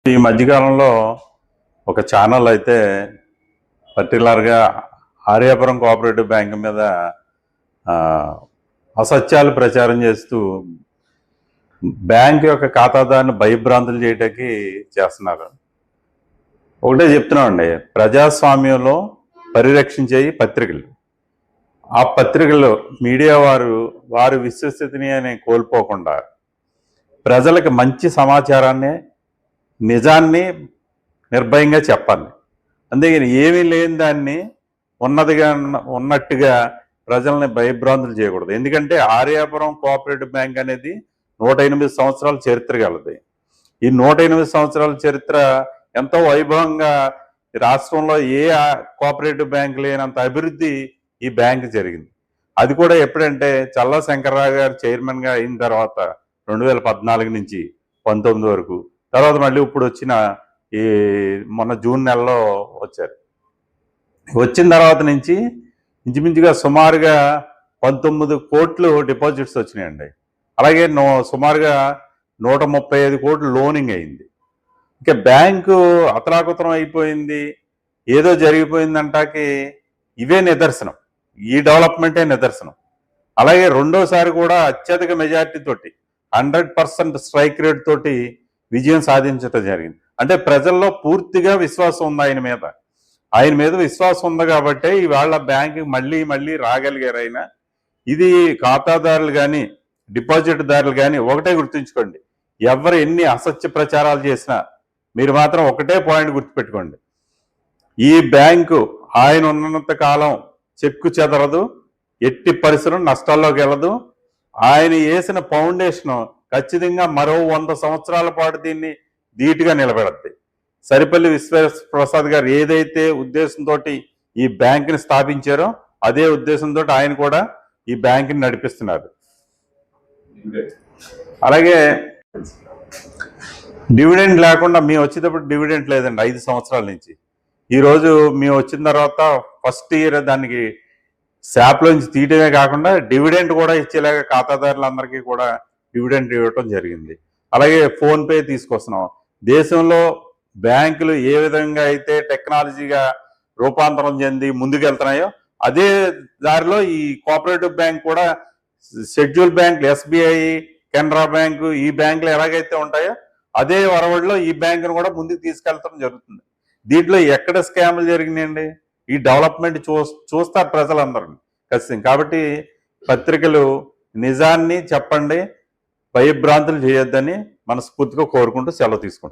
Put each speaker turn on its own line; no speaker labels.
ఈ మధ్యకాలంలో ఒక ఛానల్ అయితే పర్టికులర్గా ఆర్యాపురం కోఆపరేటివ్ బ్యాంక్ మీద అసత్యాలు ప్రచారం చేస్తూ బ్యాంక్ యొక్క ఖాతాదారుని భయభ్రాంతులు చేయటానికి చేస్తున్నారు. ఒకటే చెప్తున్నామండి, ప్రజాస్వామ్యంలో పరిరక్షించేవి పత్రికలు. ఆ పత్రికలు మీడియా వారి విశ్వసనీయతని కోల్పోకుండా ప్రజలకు మంచి సమాచారాన్ని, నిజాన్ని నిర్భయంగా చెప్పాలి. అందుకని ఏమీ లేని దాన్ని ఉన్నట్టుగా ప్రజల్ని భయభ్రాంతులు చేయకూడదు. ఎందుకంటే ఆర్యాపురం కోఆపరేటివ్ బ్యాంక్ అనేది 108 సంవత్సరాల చరిత్ర కలది. ఈ 108 సంవత్సరాల చరిత్ర ఎంతో వైభవంగా రాష్ట్రంలో ఏ కోఆపరేటివ్ బ్యాంక్ లేనంత అభివృద్ధి ఈ బ్యాంక్ జరిగింది. అది కూడా ఎప్పుడంటే చల్లా శంకర్రావు గారు చైర్మన్గా అయిన తర్వాత 2014 నుంచి 19 వరకు, తర్వాత మళ్ళీ ఇప్పుడు వచ్చిన ఈ మొన్న జూన్ నెలలో వచ్చారు. వచ్చిన తర్వాత నుంచి ఇంచుమించుగా సుమారుగా 19 కోట్లు డిపాజిట్స్ వచ్చినాయండి. అలాగే సుమారుగా 135 కోట్లు లోనింగ్ అయింది. ఇంకా బ్యాంకు అతలాకుతలం అయిపోయింది, ఏదో జరిగిపోయిందంటాకి ఇవే నిదర్శనం, ఈ డెవలప్మెంటే నిదర్శనం. అలాగే రెండోసారి కూడా అత్యధిక మెజార్టీ తోటి 100% స్ట్రైక్ రేట్ తోటి విజయం సాధించడం జరిగింది. అంటే ప్రజల్లో పూర్తిగా విశ్వాసం ఉంది ఆయన మీద విశ్వాసం ఉంది కాబట్టి ఇవాళ బ్యాంకు మళ్ళీ రాగలిగారు ఆయన. ఇది ఖాతాదారులు కానీ డిపాజిట్ దారులు కానీ ఒకటే గుర్తుంచుకోండి, ఎవరు ఎన్ని అసత్య ప్రచారాలు చేసినా మీరు మాత్రం ఒకటే పాయింట్ గుర్తుపెట్టుకోండి, ఈ బ్యాంకు ఆయన ఉన్నంత కాలం చెక్కు చెదరదు, ఎట్టి పరిస్థితుల్లో నష్టాల్లోకి వెళ్ళదు. ఆయన వేసిన ఫౌండేషన్ ఖచ్చితంగా మరో 100 సంవత్సరాల పాటు దీన్ని ధీటుగా నిలబెడద్ది. సరిపల్లి విశ్వేశ్వరప్రసాద్ గారు ఏదైతే ఉద్దేశంతో ఈ బ్యాంకుని స్థాపించారో అదే ఉద్దేశంతో ఆయన కూడా ఈ బ్యాంకుని నడిపిస్తున్నారు. అలాగే డివిడెండ్ లేకుండా మేము వచ్చేటప్పుడు డివిడెంట్ లేదండి 5 సంవత్సరాల నుంచి. ఈరోజు మేము వచ్చిన తర్వాత ఫస్ట్ ఇయర్ దానికి శాప్లోంచి తీయటమే కాకుండా డివిడెంట్ కూడా ఇచ్చేలాగా ఖాతాదారులందరికీ కూడా డివిడెంట్ ఇవ్వటం జరిగింది. అలాగే ఫోన్పే తీసుకొస్తున్నాం. దేశంలో బ్యాంకులు ఏ విధంగా అయితే టెక్నాలజీగా రూపాంతరం చెంది ముందుకెళ్తున్నాయో అదే దారిలో ఈ కోఆపరేటివ్ బ్యాంక్ కూడా షెడ్యూల్ బ్యాంకులు ఎస్బీఐ, కెనరా బ్యాంకు, ఈ బ్యాంకులు ఎలాగైతే ఉంటాయో అదే వరవడిలో ఈ బ్యాంకును కూడా ముందుకు తీసుకెళ్తాం జరుగుతుంది. దీంట్లో ఎక్కడ స్కామ్లు జరిగినాయండి? ఈ డెవలప్మెంట్ చూస్తారు ప్రజలందరూ ఖచ్చితంగా. కాబట్టి పత్రికలు నిజాన్ని చెప్పండి, భయభ్రాంతులు చేయొద్దని మనస్ఫూర్తిగా కోరుకుంటూ సెలవు తీసుకుంటాం.